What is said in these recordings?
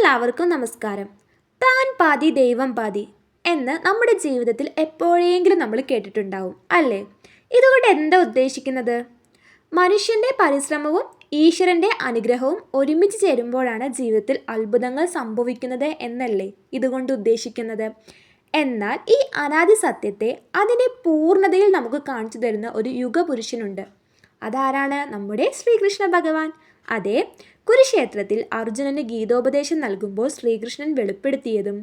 എല്ലാവർക്കും നമസ്കാരം. താൻ പാതി ദൈവം പാതി എന്ന് നമ്മുടെ ജീവിതത്തിൽ എപ്പോഴെങ്കിലും നമ്മൾ കേട്ടിട്ടുണ്ടാവും അല്ലേ? ഇതുകൊണ്ട് എന്താ ഉദ്ദേശിക്കുന്നത്? മനുഷ്യൻ്റെ പരിശ്രമവും ഈശ്വരൻ്റെ അനുഗ്രഹവും ഒരുമിച്ച് ചേരുമ്പോഴാണ് ജീവിതത്തിൽ അത്ഭുതങ്ങൾ സംഭവിക്കുന്നത് എന്നല്ലേ ഇതുകൊണ്ട് ഉദ്ദേശിക്കുന്നത്? എന്നാൽ ഈ അനാദി സത്യത്തെ അതിൻ്റെ പൂർണ്ണതയിൽ നമുക്ക് കാണിച്ചു തരുന്ന ഒരു യുഗപുരുഷനുണ്ട്. അതാരാണ്? നമ്മുടെ ശ്രീകൃഷ്ണ ഭഗവാൻ. അതെ, കുരുക്ഷേത്രത്തിൽ അർജുനന് ഗീതോപദേശം നൽകുമ്പോൾ ശ്രീകൃഷ്ണൻ വെളിപ്പെടുത്തിയതും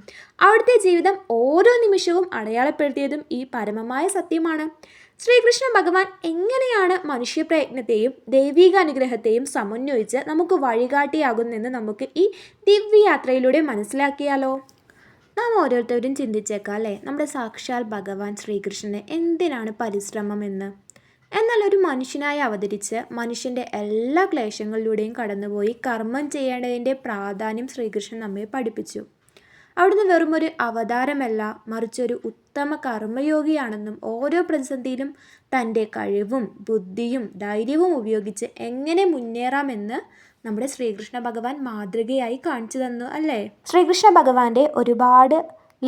അവിടുത്തെ ജീവിതം ഓരോ നിമിഷവും അടയാളപ്പെടുത്തിയതും ഈ പരമമായ സത്യമാണ്. ശ്രീകൃഷ്ണ ഭഗവാൻ എങ്ങനെയാണ് മനുഷ്യപ്രയത്നത്തെയും ദൈവിക അനുഗ്രഹത്തെയും സമന്വയിച്ച് നമുക്ക് വഴികാട്ടിയാകുന്നെന്ന് നമുക്ക് ഈ ദിവ്യയാത്രയിലൂടെ മനസ്സിലാക്കിയാലോ? നാം ഓരോരുത്തരും ചിന്തിച്ചേക്കാം അല്ലേ, നമ്മുടെ സാക്ഷാൽ ഭഗവാൻ ശ്രീകൃഷ്ണന് എന്തിനാണ് പരിശ്രമം എന്ന്. എന്നാൽ ഒരു മനുഷ്യനായി അവതരിച്ച് മനുഷ്യൻ്റെ എല്ലാ ക്ലേശങ്ങളിലൂടെയും കടന്നുപോയി കർമ്മം ചെയ്യേണ്ടതിൻ്റെ പ്രാധാന്യം ശ്രീകൃഷ്ണൻ നമ്മെ പഠിപ്പിച്ചു. അവിടുന്ന് വെറും ഒരു അവതാരമല്ല, മറിച്ചൊരു ഉത്തമ കർമ്മയോഗിയാണെന്നും ഓരോ പ്രതിസന്ധിയിലും തൻ്റെ കഴിവും ബുദ്ധിയും ധൈര്യവും ഉപയോഗിച്ച് എങ്ങനെ മുന്നേറാമെന്ന് നമ്മുടെ ശ്രീകൃഷ്ണ ഭഗവാൻ മാതൃകയായി കാണിച്ചു തന്നു അല്ലേ? ശ്രീകൃഷ്ണ ഭഗവാന്റെ ഒരുപാട്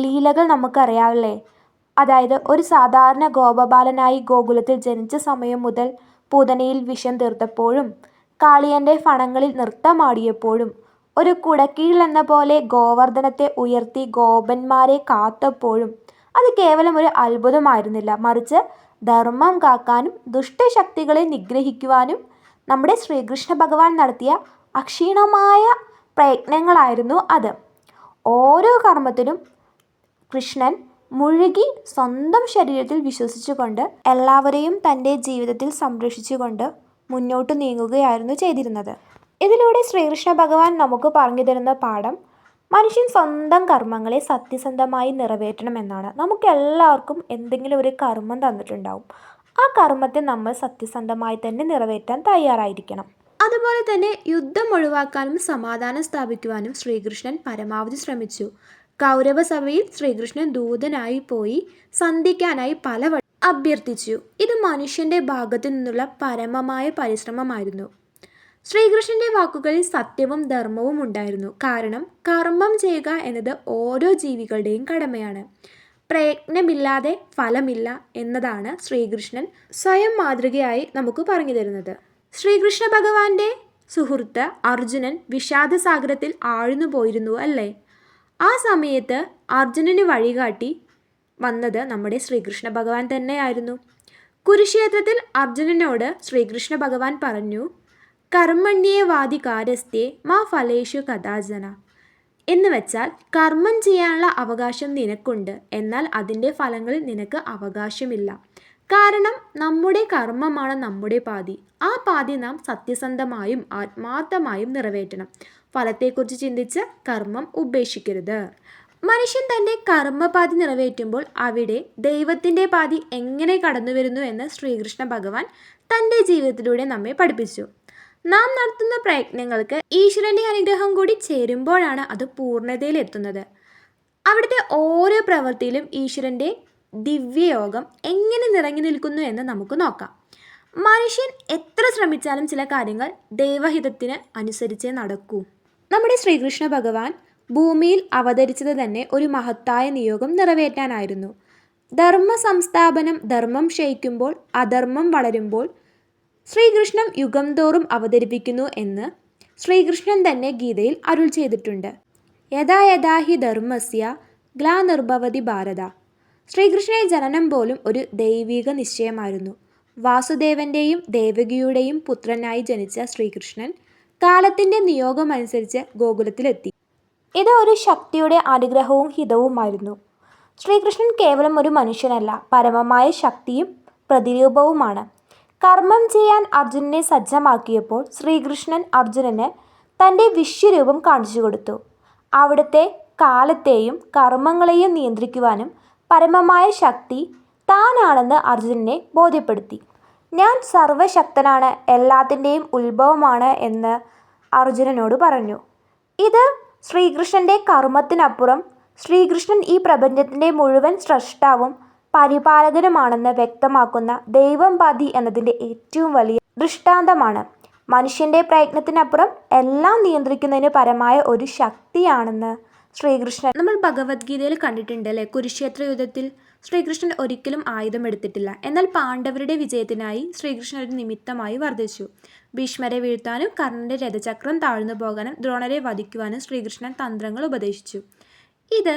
ലീലകൾ നമുക്കറിയാമല്ലേ? അതായത് ഒരു സാധാരണ ഗോപബാലനായി ഗോകുലത്തിൽ ജനിച്ച സമയം മുതൽ പൂതനയിൽ വിഷം തീർത്തപ്പോഴും കാളിയൻ്റെ ഫണങ്ങളിൽ നൃത്തമാടിയപ്പോഴും ഒരു കുടക്കീഴിൽ എന്ന പോലെ ഗോവർദ്ധനത്തെ ഉയർത്തി ഗോപന്മാരെ കാത്തപ്പോഴും അത് കേവലം ഒരു അത്ഭുതമായിരുന്നില്ല, മറിച്ച് ധർമ്മം കാക്കാനും ദുഷ്ടശക്തികളെ നിഗ്രഹിക്കുവാനും നമ്മുടെ ശ്രീകൃഷ്ണ ഭഗവാൻ നടത്തിയ അക്ഷീണമായ പ്രയത്നങ്ങളായിരുന്നു അത്. ഓരോ കർമ്മത്തിലും കൃഷ്ണൻ മുഴുകി സ്വന്തം ശരീരത്തിൽ വിശ്വസിച്ചുകൊണ്ട് എല്ലാവരെയും തൻ്റെ ജീവിതത്തിൽ സംരക്ഷിച്ചുകൊണ്ട് മുന്നോട്ട് നീങ്ങുകയായിരുന്നു ചെയ്തിരുന്നത്. ഇതിലൂടെ ശ്രീകൃഷ്ണ ഭഗവാൻ നമുക്ക് പറഞ്ഞു തരുന്ന പാഠം മനുഷ്യൻ സ്വന്തം കർമ്മങ്ങളെ സത്യസന്ധമായി നിറവേറ്റണമെന്നാണ്. നമുക്ക് എല്ലാവർക്കും എന്തെങ്കിലും ഒരു കർമ്മം തന്നിട്ടുണ്ടാവും. ആ കർമ്മത്തെ നമ്മൾ സത്യസന്ധമായി തന്നെ നിറവേറ്റാൻ തയ്യാറായിരിക്കണം. അതുപോലെ തന്നെ യുദ്ധം ഒഴിവാക്കാനും സമാധാനം സ്ഥാപിക്കുവാനും ശ്രീകൃഷ്ണൻ പരമാവധി ശ്രമിച്ചു. കൗരവസഭയിൽ ശ്രീകൃഷ്ണൻ ദൂതനായി പോയി സന്ധിക്കാനായി പലവട്ടം അഭ്യർത്ഥിച്ചു. ഇത് മനുഷ്യൻ്റെ ഭാഗത്തു നിന്നുള്ള പരമമായ പരിശ്രമമായിരുന്നു. ശ്രീകൃഷ്ണൻ്റെ വാക്കുകളിൽ സത്യവും ധർമ്മവും ഉണ്ടായിരുന്നു. കാരണം കർമ്മം ചെയ്യുക എന്നത് ഓരോ ജീവികളുടെയും കടമയാണ്. പ്രയത്നമില്ലാതെ ഫലമില്ല എന്നതാണ് ശ്രീകൃഷ്ണൻ സ്വയം മാതൃകയായി നമുക്ക് പറഞ്ഞു തരുന്നത്. ശ്രീകൃഷ്ണ ഭഗവാന്റെ സുഹൃത്ത് അർജുനൻ വിഷാദസാഗരത്തിൽ ആഴ്ന്നു പോയിരുന്നു അല്ലേ? ആ സമയത്ത് അർജുനന് വഴികാട്ടി വന്നത് നമ്മുടെ ശ്രീകൃഷ്ണ ഭഗവാൻ തന്നെയായിരുന്നു. കുരുക്ഷേത്രത്തിൽ അർജുനനോട് ശ്രീകൃഷ്ണ ഭഗവാൻ പറഞ്ഞു, കർമ്മണ്യേ വാധികാരസ്തേ മാ ഫലേഷു കഥാചന. എന്ന് വെച്ചാൽ കർമ്മം ചെയ്യാനുള്ള അവകാശം നിനക്കുണ്ട്, എന്നാൽ അതിൻ്റെ ഫലങ്ങളിൽ നിനക്ക് അവകാശമില്ല. കാരണം നമ്മുടെ കർമ്മമാണ് നമ്മുടെ പാതി. ആ പാതി നാം സത്യസന്ധമായും ആത്മാർത്ഥമായും നിറവേറ്റണം. ഫലത്തെക്കുറിച്ച് ചിന്തിച്ച് കർമ്മം ഉപേക്ഷിക്കരുത്. മനുഷ്യൻ തൻ്റെ കർമ്മപാതി നിറവേറ്റുമ്പോൾ അവിടെ ദൈവത്തിൻ്റെ പാതി എങ്ങനെ കടന്നു വരുന്നു എന്ന് ശ്രീകൃഷ്ണ ഭഗവാൻ തൻ്റെ ജീവിതത്തിലൂടെ നമ്മെ പഠിപ്പിച്ചു. നാം നടത്തുന്ന പ്രയത്നങ്ങൾക്ക് ഈശ്വരൻ്റെ അനുഗ്രഹം കൂടി ചേരുമ്പോഴാണ് അത് പൂർണ്ണതയിലെത്തുന്നത്. അവിടുത്തെ ഓരോ പ്രവൃത്തിയിലും ഈശ്വരൻ്റെ ദിവ്യയോഗം എങ്ങനെ നിറഞ്ഞു നിൽക്കുന്നു എന്ന് നമുക്ക് നോക്കാം. മനുഷ്യൻ എത്ര ശ്രമിച്ചാലും ചില കാര്യങ്ങൾ ദൈവഹിതത്തിന് അനുസരിച്ചേ നടക്കൂ. നമ്മുടെ ശ്രീകൃഷ്ണ ഭഗവാൻ ഭൂമിയിൽ അവതരിച്ചത് തന്നെ ഒരു മഹത്തായ നിയോഗം നിറവേറ്റാനായിരുന്നു. ധർമ്മ സംസ്ഥാപനം. ധർമ്മം ക്ഷയിക്കുമ്പോൾ അധർമ്മം വളരുമ്പോൾ ശ്രീകൃഷ്ണൻ യുഗം തോറും അവതരിപ്പിക്കുന്നു എന്ന് ശ്രീകൃഷ്ണൻ തന്നെ ഗീതയിൽ അരുൾ ചെയ്തിട്ടുണ്ട്. യഥാ യഥാ ഹി ധർമ്മസ്യ ഗ്ലാനിർഭവതി ഭാരത. ശ്രീകൃഷ്ണന്റെ ജനനം പോലും ഒരു ദൈവിക നിശ്ചയമായിരുന്നു. വാസുദേവൻ്റെയും ദേവകിയുടെയും പുത്രനായി ജനിച്ച ശ്രീകൃഷ്ണൻ കാലത്തിൻ്റെ നിയോഗമനുസരിച്ച് ഗോകുലത്തിലെത്തി. ഇത് ഒരു ശക്തിയുടെ അനുഗ്രഹവും ഹിതവുമായിരുന്നു. ശ്രീകൃഷ്ണൻ കേവലം ഒരു മനുഷ്യനല്ല, പരമമായ ശക്തിയും പ്രതിരൂപവുമാണ്. കർമ്മം ചെയ്യാൻ അർജുനനെ സജ്ജമാക്കിയപ്പോൾ ശ്രീകൃഷ്ണൻ അർജുനന് തൻ്റെ വിശ്വരൂപം കാണിച്ചു കൊടുത്തു. അവിടുത്തെ കാലത്തെയും കർമ്മങ്ങളെയും നിയന്ത്രിക്കുവാനും പരമമായ ശക്തി താനാണെന്ന് അർജുനനെ ബോധ്യപ്പെടുത്തി. ഞാൻ സർവശക്തനാണ്, എല്ലാത്തിൻ്റെയും ഉത്ഭവമാണ് എന്ന് അർജുനനോട് പറഞ്ഞു. ഇത് ശ്രീകൃഷ്ണൻ്റെ കർമ്മത്തിനപ്പുറം ശ്രീകൃഷ്ണൻ ഈ പ്രപഞ്ചത്തിൻ്റെ മുഴുവൻ സ്രഷ്ടാവും പരിപാലകനുമാണെന്ന് വ്യക്തമാക്കുന്ന ദൈവം പാതി എന്നതിൻ്റെ ഏറ്റവും വലിയ ദൃഷ്ടാന്തമാണ്. മനുഷ്യൻ്റെ പ്രയത്നത്തിനപ്പുറം എല്ലാം നിയന്ത്രിക്കുന്നതിന് പരമായ ഒരു ശക്തിയാണെന്ന് ശ്രീകൃഷ്ണൻ നമ്മൾ ഭഗവത്ഗീതയിൽ കണ്ടിട്ടുണ്ട് അല്ലേ? കുരുക്ഷേത്ര യുദ്ധത്തിൽ ശ്രീകൃഷ്ണൻ ഒരിക്കലും ആയുധം എടുത്തിട്ടില്ല. എന്നാൽ പാണ്ഡവരുടെ വിജയത്തിനായി ശ്രീകൃഷ്ണൻ ഒരു നിമിത്തമായി വർദ്ധിച്ചു. ഭീഷ്മരെ വീഴ്ത്താനും കർണന്റെ രഥചക്രം താഴ്ന്നു പോകാനും ദ്രോണരെ വധിക്കുവാനും ശ്രീകൃഷ്ണൻ തന്ത്രങ്ങൾ ഉപദേശിച്ചു. ഇത്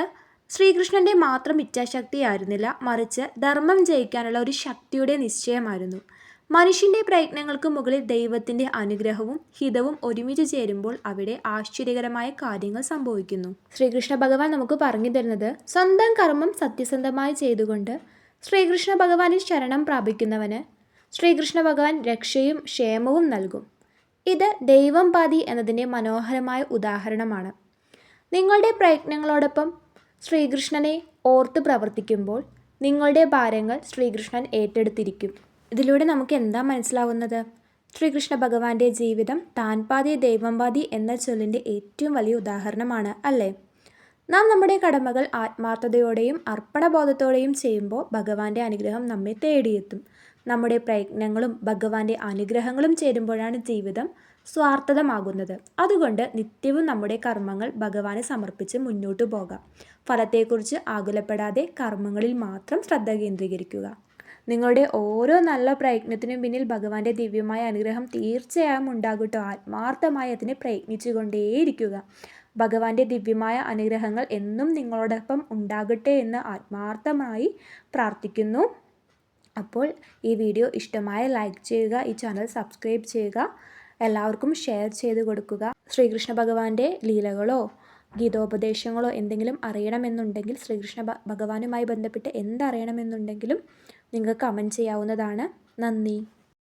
ശ്രീകൃഷ്ണന്റെ മാത്രം ഇച്ഛാശക്തിയായിരുന്നില്ല, മറിച്ച് ധർമ്മം ജയിക്കാനുള്ള ഒരു ശക്തിയുടെ നിശ്ചയമായിരുന്നു. മനുഷ്യന്റെ പ്രയത്നങ്ങൾക്ക് മുകളിൽ ദൈവത്തിന്റെ അനുഗ്രഹവും ഹിതവും ഒരുമിച്ച് ചേരുമ്പോൾ അവിടെ ആശ്ചര്യകരമായ കാര്യങ്ങൾ സംഭവിക്കുന്നു. ശ്രീകൃഷ്ണ ഭഗവാൻ നമുക്ക് പറഞ്ഞു തരുന്നത്, സ്വന്തം കർമ്മം സത്യസന്ധമായി ചെയ്തുകൊണ്ട് ശ്രീകൃഷ്ണ ഭഗവാനിൽ ശരണം പ്രാപിക്കുന്നവന് ശ്രീകൃഷ്ണ ഭഗവാൻ രക്ഷയും ക്ഷേമവും നൽകും. ഇത് ദൈവം പാതി എന്നതിൻ്റെ മനോഹരമായ ഉദാഹരണമാണ്. നിങ്ങളുടെ പ്രയത്നങ്ങളോടൊപ്പം ശ്രീകൃഷ്ണനെ ഓർത്ത് പ്രവർത്തിക്കുമ്പോൾ നിങ്ങളുടെ ഭാരങ്ങൾ ശ്രീകൃഷ്ണൻ ഏറ്റെടുത്തിരിക്കും. ഇതിലൂടെ നമുക്ക് എന്താ മനസ്സിലാവുന്നത്? ശ്രീകൃഷ്ണ ഭഗവാന്റെ ജീവിതം താൻ പാതി ദൈവം പാതി എന്ന ചൊല്ലിൻ്റെ ഏറ്റവും വലിയ ഉദാഹരണമാണ് അല്ലേ? നാം നമ്മുടെ കടമകൾ ആത്മാർത്ഥതയോടെയും അർപ്പണബോധത്തോടെയും ചെയ്യുമ്പോൾ ഭഗവാന്റെ അനുഗ്രഹം നമ്മെ തേടിയെത്തും. നമ്മുടെ പ്രയത്നങ്ങളും ഭഗവാന്റെ അനുഗ്രഹങ്ങളും ചേരുമ്പോഴാണ് ജീവിതം സ്വാർത്ഥതമാകുന്നത്. അതുകൊണ്ട് നിത്യവും നമ്മുടെ കർമ്മങ്ങൾ ഭഗവാനെ സമർപ്പിച്ച് മുന്നോട്ടു പോകാം. ഫലത്തെക്കുറിച്ച് ആകുലപ്പെടാതെ കർമ്മങ്ങളിൽ മാത്രം ശ്രദ്ധ കേന്ദ്രീകരിക്കുക. നിങ്ങളുടെ ഓരോ നല്ല പ്രയത്നത്തിനും പിന്നിൽ ഭഗവാന്റെ ദിവ്യമായ അനുഗ്രഹം തീർച്ചയായും ഉണ്ടാകട്ടോ. ആത്മാർത്ഥമായി അതിനെ പ്രയത്നിച്ചുകൊണ്ടേയിരിക്കുക. ഭഗവാന്റെ ദിവ്യമായ അനുഗ്രഹങ്ങൾ എന്നും നിങ്ങളോടൊപ്പം ഉണ്ടാകട്ടെ എന്ന് ആത്മാർത്ഥമായി പ്രാർത്ഥിക്കുന്നു. അപ്പോൾ ഈ വീഡിയോ ഇഷ്ടമായ ലൈക്ക് ചെയ്യുക, ഈ ചാനൽ സബ്സ്ക്രൈബ് ചെയ്യുക, എല്ലാവർക്കും ഷെയർ ചെയ്ത് കൊടുക്കുക. ശ്രീകൃഷ്ണ ഭഗവാന്റെ ലീലകളോ ഗീതോപദേശങ്ങളോ എന്തെങ്കിലും അറിയണമെന്നുണ്ടെങ്കിൽ, ശ്രീകൃഷ്ണ ഭഗവാനുമായി ബന്ധപ്പെട്ട് എന്തറിയണമെന്നുണ്ടെങ്കിലും നിങ്ങൾക്ക് കമൻറ്റ് ചെയ്യാവുന്നതാണ്. നന്ദി.